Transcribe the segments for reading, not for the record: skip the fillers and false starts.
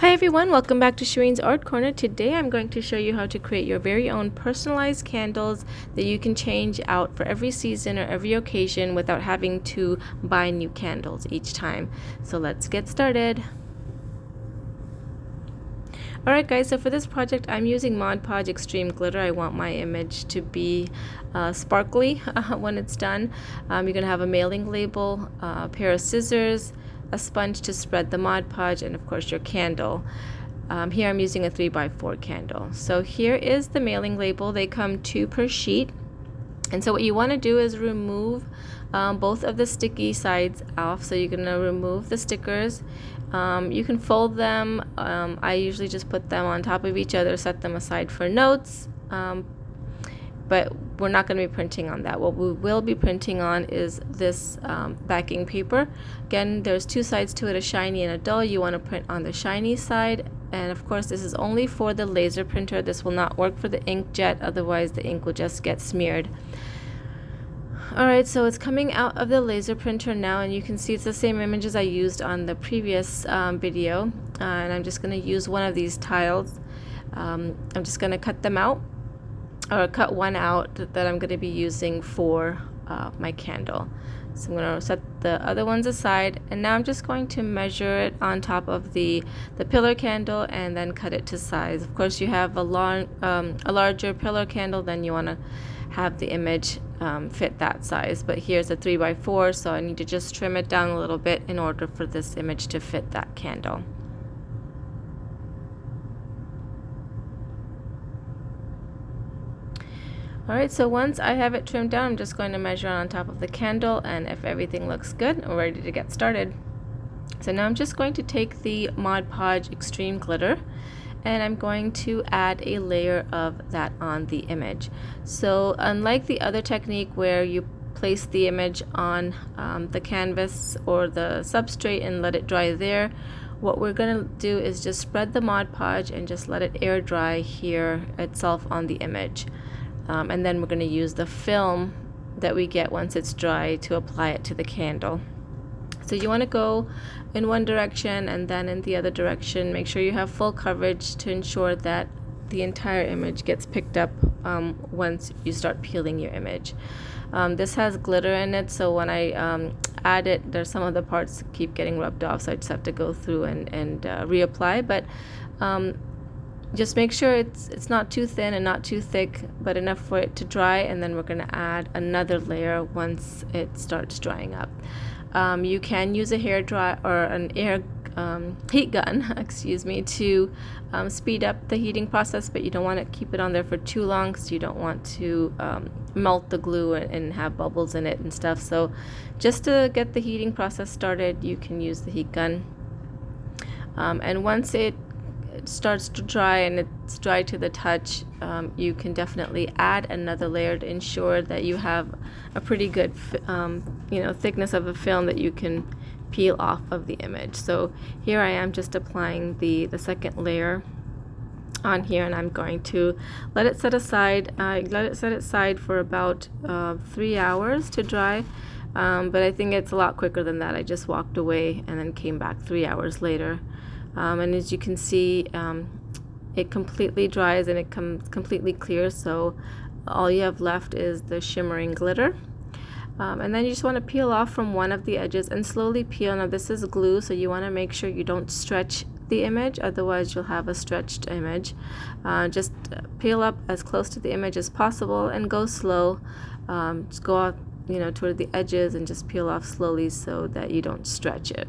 Hi everyone, welcome back to Shereen's Art Corner. Today I'm going to show you how to create your very own personalized candles that you can change out for every season or every occasion without having to buy new candles each time. So let's get started. Alright guys, so for this project I'm using Mod Podge Extreme Glitter. I want my image to be sparkly when it's done. You're going to have a mailing label, a pair of scissors, a sponge to spread the Mod Podge, and of course your candle. Here I'm using a 3x4 candle. So here is the mailing label. They come 2 per sheet. And so what you want to do is remove both of the sticky sides off. So you're going to remove the stickers. You can fold them. I usually just put them on top of each other, set them aside for notes. But we're not going to be printing on that. What we will be printing on is this backing paper. Again, there's 2 sides to it, a shiny and a dull. You want to print on the shiny side, and of course this is only for the laser printer. This will not work for the inkjet, otherwise the ink will just get smeared. Alright, so it's coming out of the laser printer now, and you can see it's the same images I used on the previous video, and I'm just going to use one of these tiles. I'm just going to cut them out, or cut one out that I'm going to be using for my candle. So I'm going to set the other ones aside, and now I'm just going to measure it on top of the pillar candle and then cut it to size. Of course, you have a larger pillar candle, then you want to have the image fit that size. But here's a 3x4, so I need to just trim it down a little bit in order for this image to fit that candle. Alright, so once I have it trimmed down, I'm just going to measure on top of the candle, and if everything looks good, we're ready to get started. So now I'm just going to take the Mod Podge Extreme Glitter, and I'm going to add a layer of that on the image. So unlike the other technique where you place the image on the canvas or the substrate and let it dry there, what we're going to do is just spread the Mod Podge and just let it air dry here itself on the image. And then we're going to use the film that we get once it's dry to apply it to the candle. So you want to go in one direction and then in the other direction. Make sure you have full coverage to ensure that the entire image gets picked up once you start peeling your image. This has glitter in it, so when I add it, there's some of the parts that keep getting rubbed off, so I just have to go through and reapply. But just make sure it's not too thin and not too thick, but enough for it to dry, and then we're going to add another layer once it starts drying up. You can use a hair dry or an air heat gun, excuse me, to speed up the heating process, but you don't want to keep it on there for too long because you don't want to melt the glue and have bubbles in it and stuff. So just to get the heating process started, you can use the heat gun. And once it starts to dry and it's dry to the touch, you can definitely add another layer to ensure that you have a pretty good thickness of a film that you can peel off of the image. So here I am just applying the second layer on here, and I'm going to let it set aside for about 3 hours to dry, but I think it's a lot quicker than that. I just walked away and then came back 3 hours later. And as you can see, it completely dries and it comes completely clear, so all you have left is the shimmering glitter. And then you just want to peel off from one of the edges and slowly peel. Now this is glue, so you want to make sure you don't stretch the image, otherwise you'll have a stretched image. Just peel up as close to the image as possible and go slow. Just go out toward the edges and just peel off slowly so that you don't stretch it.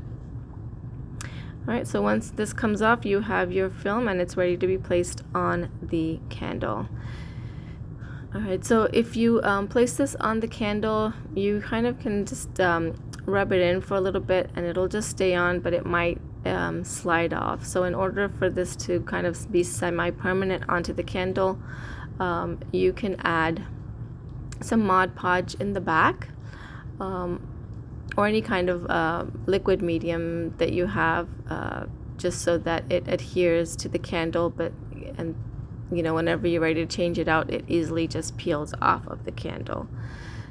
Alright, so once this comes off, you have your film and it's ready to be placed on the candle. Alright, so if you place this on the candle, you kind of can just rub it in for a little bit and it'll just stay on, but it might slide off. So in order for this to kind of be semi-permanent onto the candle, you can add some Mod Podge in the back. Or any kind of liquid medium that you have, just so that it adheres to the candle, and whenever you're ready to change it out, it easily just peels off of the candle.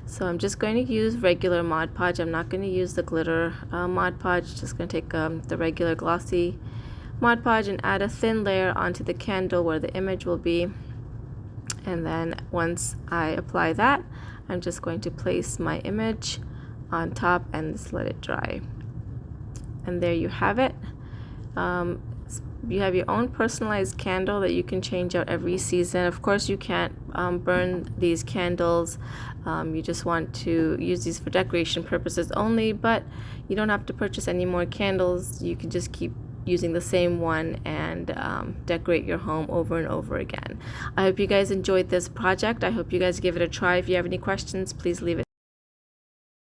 So I'm just going to use regular Mod Podge. I'm not going to use the glitter Mod Podge. Just going to take the regular glossy Mod Podge and add a thin layer onto the candle where the image will be. And then once I apply that, I'm just going to place my image on top and just let it dry. And there you have it. You have your own personalized candle that you can change out every season. Of course, you can't burn these candles. You just want to use these for decoration purposes only, but you don't have to purchase any more candles. You can just keep using the same one and decorate your home over and over again. I hope you guys enjoyed this project. I hope you guys give it a try. If you have any questions, please leave it